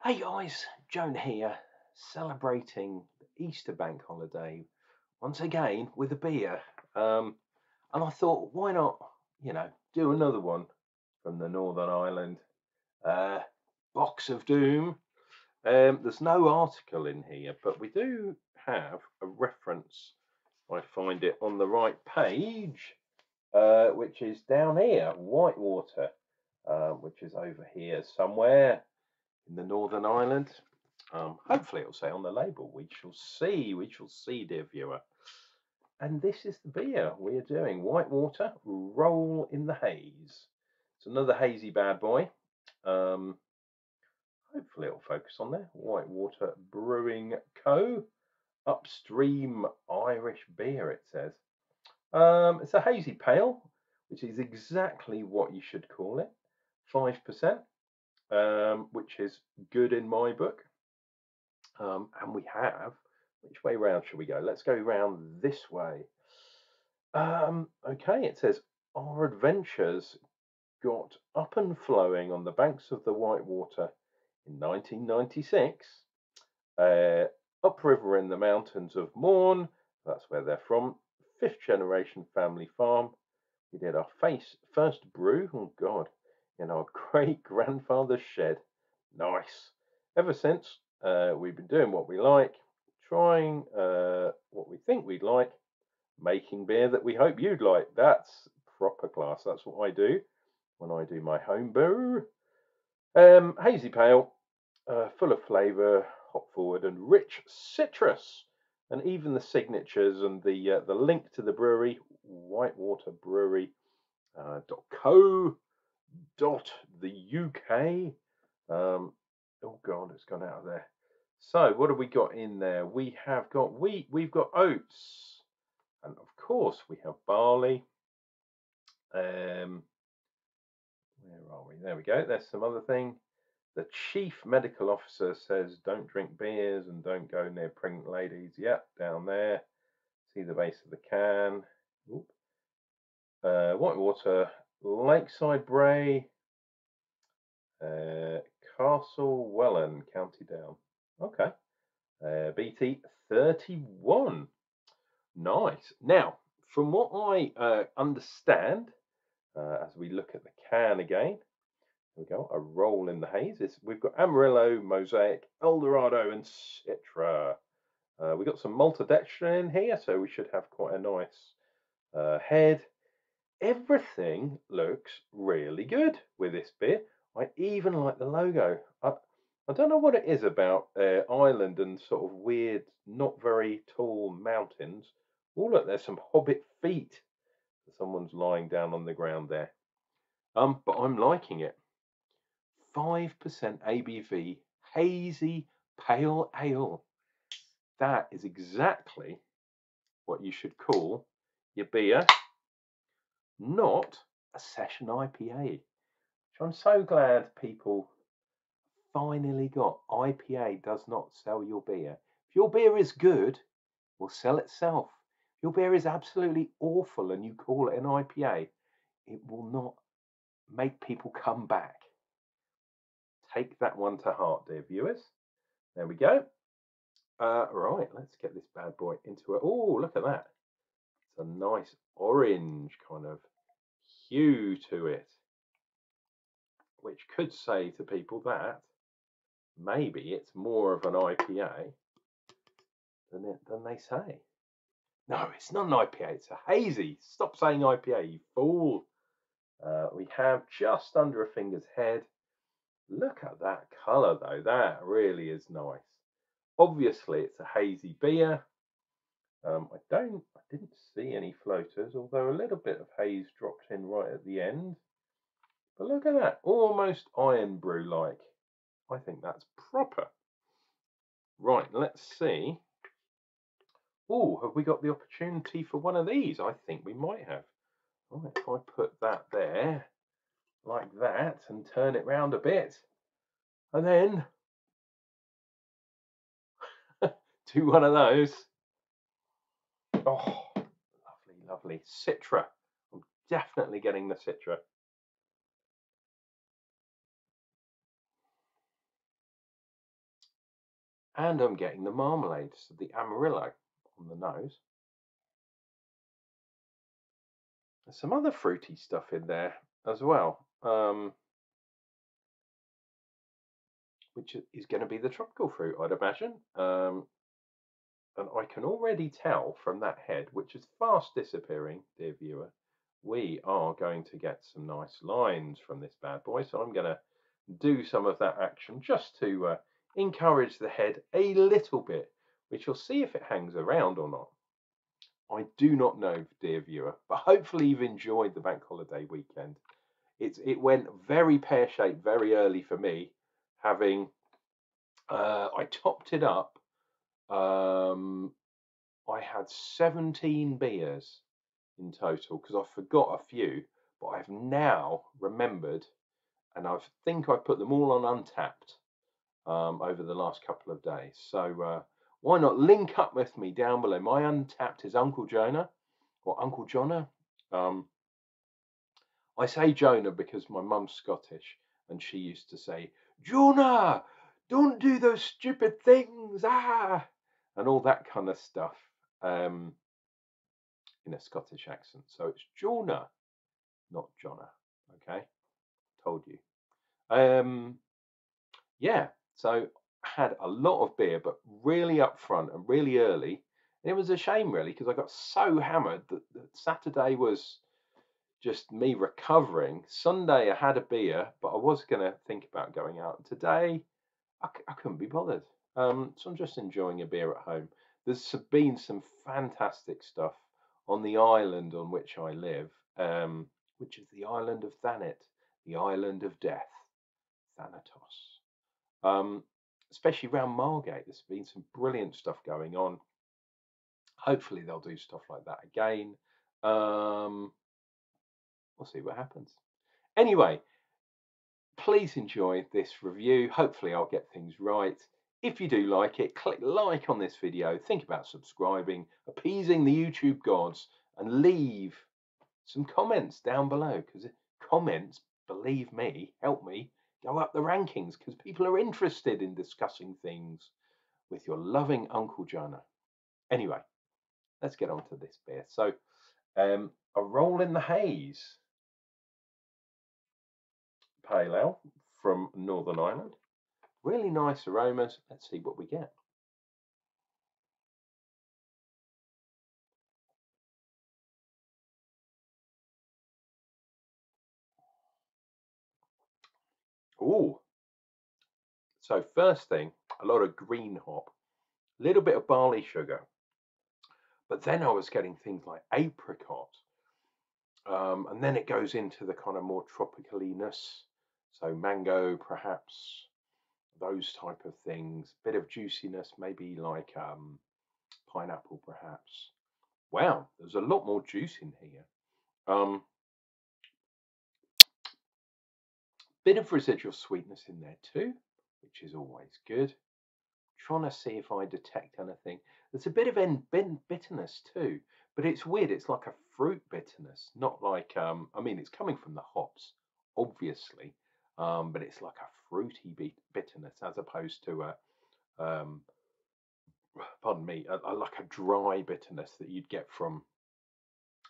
Hey guys, Joan here, celebrating the Easter bank holiday once again with a beer. And I thought, why not, do another one from the Northern Ireland. Uh, Box of Doom. There's no article in here, but we do have a reference. I find it on the right page, which is down here, Whitewater, which is over here somewhere in the Northern Ireland. Hopefully it'll say on the label. We shall see. We shall see, dear viewer. And this is the beer we are doing. Whitewater, Roll in the Haze. It's another hazy bad boy. Hopefully it'll focus on there. Whitewater Brewing Co. Upstream Irish beer, it says. It's a hazy pale, which is exactly what you should call it. 5%, which is good in my book. And we have, which way round should we go? Let's go round this way. Okay, it says, our adventures got up and flowing on the banks of the Whitewater in 1996. Upriver in the mountains of Mourne, that's where they're from, 5th generation family farm. We did our first brew, oh God, in our great grandfather's shed. Nice. Ever since, we've been doing what we like, trying what we think we'd like, making beer that we hope you'd like. That's proper class. That's what I do when I do my home brew. Hazy pale, full of flavour, hop forward, and rich citrus. And even the signatures and the link to the brewery, Whitewater Brewery .co.uk. Oh God, it's gone out of there. So what have we got in there? We have got wheat, we've got oats, and of course we have barley. Where are we? There we go. There's some other thing. The chief medical officer says don't drink beers and don't go near pregnant ladies. Yep, down there. See the base of the can. Whitewater, Lakeside Bray, Castle Welland, County Down. Okay. BT 31. Nice. Now, from what I understand, as we look at the can again, here we go, a roll in the haze. We've got Amarillo, Mosaic, Eldorado, and Citra. We've got some maltodextrin in here, so we should have quite a nice head. Everything looks really good with this beer. I even like the logo. I don't know what it is about Ireland and sort of weird, not very tall mountains. Oh, look, there's some hobbit feet. Someone's lying down on the ground there. But I'm liking it. 5% ABV, hazy pale ale. That is exactly what you should call your beer, not a session IPA. So I'm so glad people finally got IPA does not sell your beer. If your beer is good, will sell itself. If your beer is absolutely awful and you call it an IPA, it will not make people come back. Take that one to heart, dear viewers. There we go. Right, let's get this bad boy into it. Oh, look at that. It's a nice orange kind of hue to it, which could say to people that maybe it's more of an IPA than they say. No, it's not an IPA, it's a hazy. Stop saying IPA, you fool. We have just under a finger's head. Look at that colour though, that really is nice. Obviously it's a hazy beer. I didn't see any floaters, although a little bit of haze dropped in right at the end. But look at that, almost iron brew like. I think that's proper. Right, let's see. Oh, have we got the opportunity for one of these? I think we might have. Right, if I put that there, like that, and turn it round a bit, and then do one of those. Oh, lovely, lovely. Citra. I'm definitely getting the Citra. And I'm getting the marmalade, so the Amarillo on the nose. There's some other fruity stuff in there as well, which is going to be the tropical fruit, I'd imagine. And I can already tell from that head, which is fast disappearing, dear viewer, we are going to get some nice lines from this bad boy. So I'm going to do some of that action just to encourage the head a little bit, which you'll see if it hangs around or not. I do not know, dear viewer, but hopefully you've enjoyed the bank holiday weekend. It went very pear-shaped very early for me, having I topped it up. I had 17 beers in total because I forgot a few, but I've now remembered, and I think I've put them all on Untapped over the last couple of days. So why not link up with me down below? My Untapped is Unclejona or Unclejona. I say Jonah because my mum's Scottish, and she used to say, "Jonah, don't do those stupid things, and all that kind of stuff, in a Scottish accent. So it's Jonah, not Jonna. Okay, told you. Yeah. So I had a lot of beer, but really up front and really early. And it was a shame, really, because I got so hammered that Saturday was just me recovering. Sunday I had a beer, but I was going to think about going out. Today I couldn't be bothered. So I'm just enjoying a beer at home. There's been some fantastic stuff on the island on which I live, which is the island of Thanet, the island of death, Thanatos. Especially around Margate, there's been some brilliant stuff going on. Hopefully they'll do stuff like that again. We'll see what happens. Anyway, please enjoy this review. Hopefully I'll get things right. If you do like it, click like on this video. Think about subscribing, appeasing the YouTube gods, and leave some comments down below, because comments, believe me, help me go up the rankings, because people are interested in discussing things with your loving Unclejona. Anyway, let's get on to this beer. So, a roll in the haze pale ale from Northern Ireland. Really nice aromas. Let's see what we get. Oh, so first thing, a lot of green hop, a little bit of barley sugar, but then I was getting things like apricot, and then it goes into the kind of more tropicaliness, so mango perhaps, those type of things, bit of juiciness, maybe like pineapple perhaps. Wow, there's a lot more juice in here. Bit of residual sweetness in there too, which is always good. Trying to see if I detect anything. There's a bit of bitterness too, but it's weird. It's like a fruit bitterness, not like I mean, it's coming from the hops, obviously, but it's like a fruity bitterness as opposed to pardon me, like a dry bitterness that you'd get from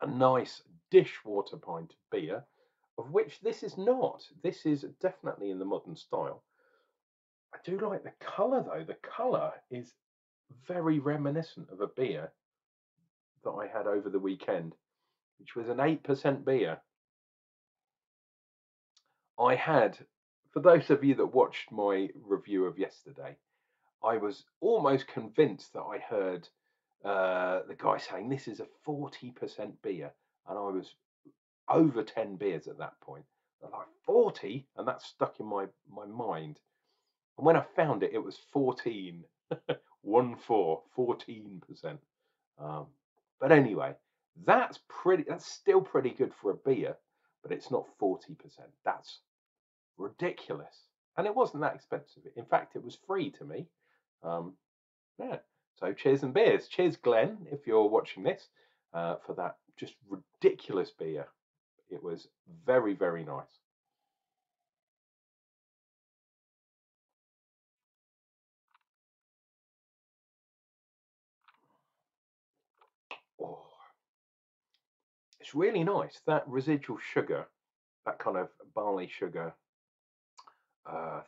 a nice dishwater pint of beer, of which this is not. This is definitely in the modern style. I do like the colour though. The colour is very reminiscent of a beer that I had over the weekend, which was an 8% beer. I had, for those of you that watched my review of yesterday, I was almost convinced that I heard the guy saying this is a 40% beer, and I was over 10 beers at that point. I'm like 40, and that stuck in my mind. And when I found it, it was 14, 14%. But anyway, that's still pretty good for a beer, but it's not 40%. That's ridiculous. And it wasn't that expensive. In fact, it was free to me. Yeah. So cheers and beers. Cheers, Glenn, if you're watching this, for that just ridiculous beer. It was very, very nice. It's really nice. That residual sugar, that kind of barley sugar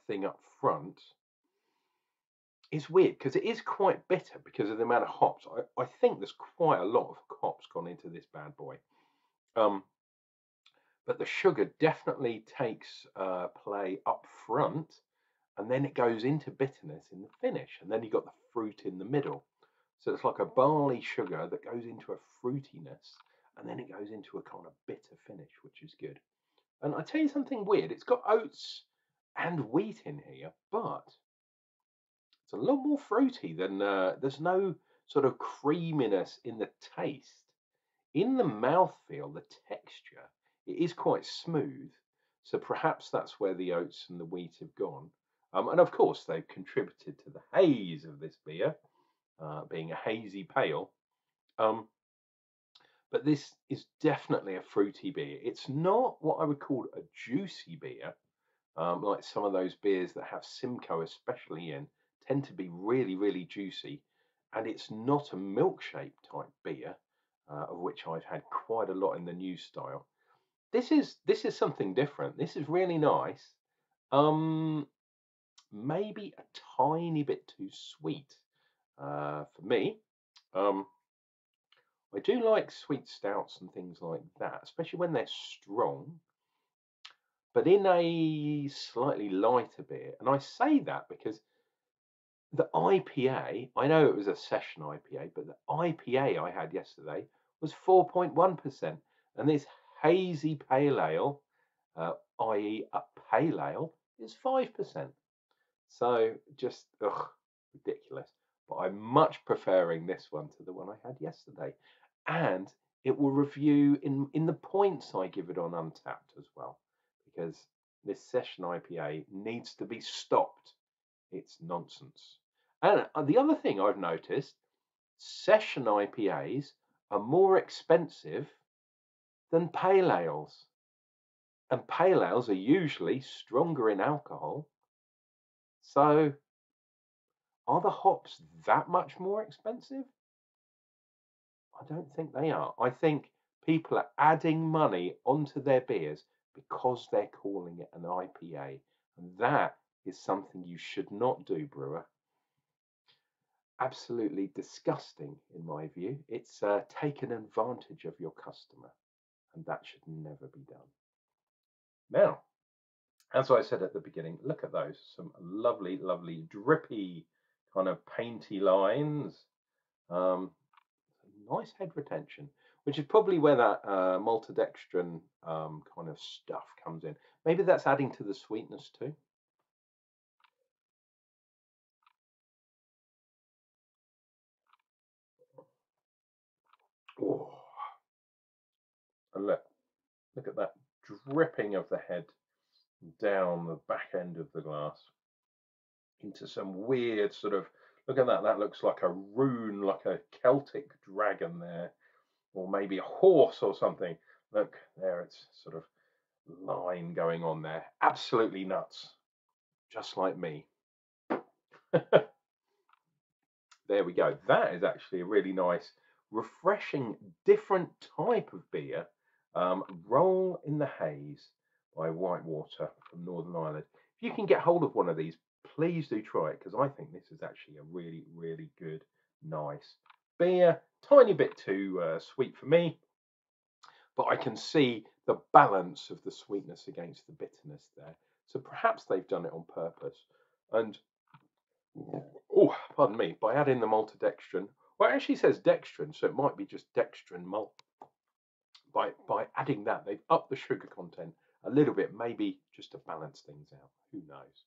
thing up front is weird because it is quite bitter because of the amount of hops. I think there's quite a lot of hops gone into this bad boy. But the sugar definitely takes play up front, and then it goes into bitterness in the finish, and then you got the fruit in the middle. So it's like a barley sugar that goes into a fruitiness, and then it goes into a kind of bitter finish, which is good. And I tell you something weird, it's got oats and wheat in here, but it's a lot more fruity than there's no sort of creaminess in the taste. In the mouthfeel, the texture, it is quite smooth. So perhaps that's where the oats and the wheat have gone. And of course, they've contributed to the haze of this beer, being a hazy pale. But this is definitely a fruity beer. It's not what I would call a juicy beer, like some of those beers that have Simcoe especially in, tend to be really, really juicy. And it's not a milkshake type beer, of which I've had quite a lot in the new style. This is something different. This is really nice. Maybe a tiny bit too sweet for me. I do like sweet stouts and things like that, especially when they're strong. But in a slightly lighter beer, and I say that because the IPA, I know it was a session IPA, but the IPA I had yesterday was 4.1%. And this hazy pale ale, i.e. a pale ale, is 5%. So just, ridiculous. But I'm much preferring this one to the one I had yesterday. And it will review in the points I give it on Untapped as well, because this session IPA needs to be stopped. It's nonsense. And the other thing I've noticed, session IPAs are more expensive than pale ales. And pale ales are usually stronger in alcohol. So are the hops that much more expensive? I don't think they are. I think people are adding money onto their beers because they're calling it an IPA. And that is something you should not do, brewer. Absolutely disgusting, in my view. It's taken advantage of your customer, and that should never be done. Now, as I said at the beginning, look at those. Some lovely, lovely, drippy, kind of painty lines. Nice head retention, which is probably where that maltodextrin kind of stuff comes in. Maybe that's adding to the sweetness too. Oh, and look at that dripping of the head down the back end of the glass into some weird sort of, look at that, that looks like a rune, like a Celtic dragon there, or maybe a horse or something. Look there, it's sort of line going on there. Absolutely nuts, just like me. There we go. That is actually a really nice, refreshing, different type of beer. Roll in the Haze by Whitewater from Northern Ireland. If you can get hold of one of these, please do try it, because I think this is actually a really, really good, nice beer. Tiny bit too sweet for me, but I can see the balance of the sweetness against the bitterness there. So perhaps they've done it on purpose. And oh, pardon me, by adding the maltodextrin, well, it actually says dextrin, so it might be just dextrin malt. By adding that, they've upped the sugar content a little bit, maybe just to balance things out. Who knows?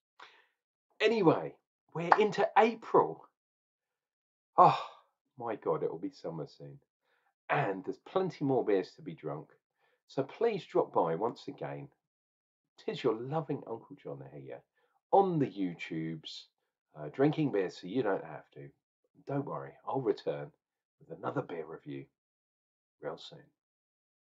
Anyway, we're into April. Oh, my God, it'll be summer soon. And there's plenty more beers to be drunk. So please drop by once again. 'Tis your loving Unclejona here on the YouTubes, drinking beer so you don't have to. Don't worry, I'll return with another beer review real soon.